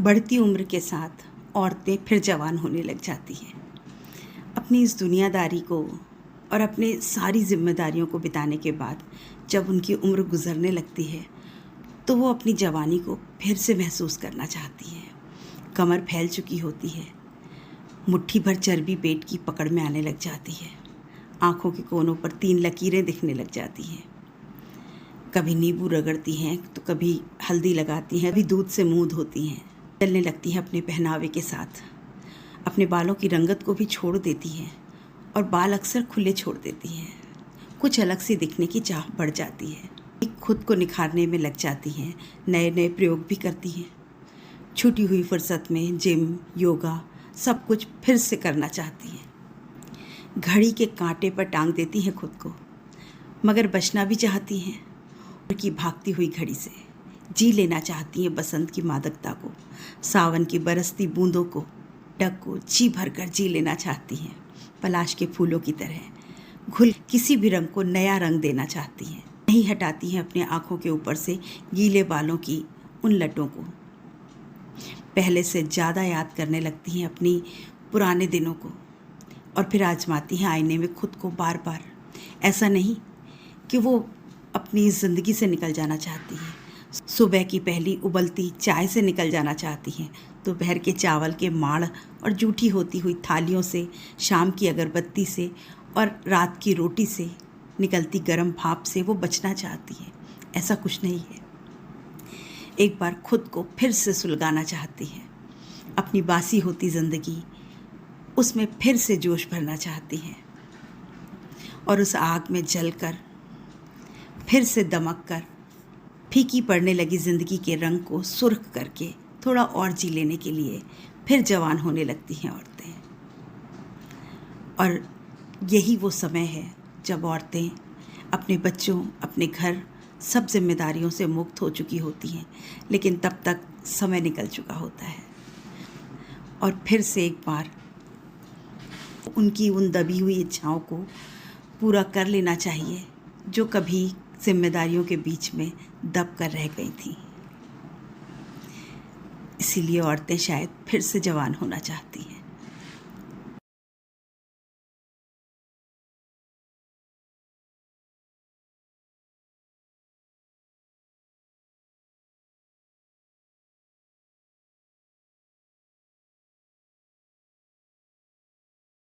बढ़ती उम्र के साथ औरतें फिर जवान होने लग जाती हैं। अपनी इस दुनियादारी को और अपने सारी जिम्मेदारियों को बिताने के बाद जब उनकी उम्र गुजरने लगती है तो वो अपनी जवानी को फिर से महसूस करना चाहती हैं। कमर फैल चुकी होती है, मुट्ठी भर चर्बी पेट की पकड़ में आने लग जाती है, आँखों के कोनों पर 3 लकीरें दिखने लग जाती हैं। कभी नींबू रगड़ती हैं तो कभी हल्दी लगाती हैं, कभी दूध से मुंह धोती हैं, चलने लगती हैं अपने पहनावे के साथ, अपने बालों की रंगत को भी छोड़ देती हैं और बाल अक्सर खुले छोड़ देती हैं। कुछ अलग सी दिखने की चाह बढ़ जाती है, खुद को निखारने में लग जाती हैं, नए नए प्रयोग भी करती हैं। छूटी हुई फुर्सत में जिम, योगा सब कुछ फिर से करना चाहती हैं। घड़ी के कांटे पर टांग देती हैं खुद को, मगर बचना भी चाहती हैं की भागती हुई घड़ी से। जी लेना चाहती हैं बसंत की मादकता को, सावन की बरसती बूंदों को, डग को जी भरकर जी लेना चाहती हैं। पलाश के फूलों की तरह घुल किसी भी रंग को नया रंग देना चाहती हैं। नहीं हटाती हैं अपने आँखों के ऊपर से गीले बालों की उन लटों को। पहले से ज़्यादा याद करने लगती हैं अपनी पुराने दिनों को और फिर आजमाती हैं आईने में खुद को बार बार। ऐसा नहीं कि वो अपनी ज़िंदगी से निकल जाना चाहती हैं, सुबह की पहली उबलती चाय से निकल जाना चाहती हैं, दोपहर के चावल के माड़ और जूठी होती हुई थालियों से, शाम की अगरबत्ती से और रात की रोटी से निकलती गर्म भाप से वो बचना चाहती हैं। ऐसा कुछ नहीं है। एक बार खुद को फिर से सुलगाना चाहती हैं। अपनी बासी होती ज़िंदगी उसमें फिर से जोश भरना चाहती हैं और उस आग में जलकर फिर से दमक कर फीकी पड़ने लगी ज़िंदगी के रंग को सुर्ख करके थोड़ा और जी लेने के लिए फिर जवान होने लगती हैं औरतें। और यही वो समय है जब औरतें अपने बच्चों, अपने घर, सब जिम्मेदारियों से मुक्त हो चुकी होती हैं, लेकिन तब तक समय निकल चुका होता है और फिर से एक बार उनकी उन दबी हुई इच्छाओं को पूरा कर लेना चाहिए जो कभी जिम्मेदारियों के बीच में दब कर रह गई थी। इसीलिए औरतें शायद फिर से जवान होना चाहती हैं।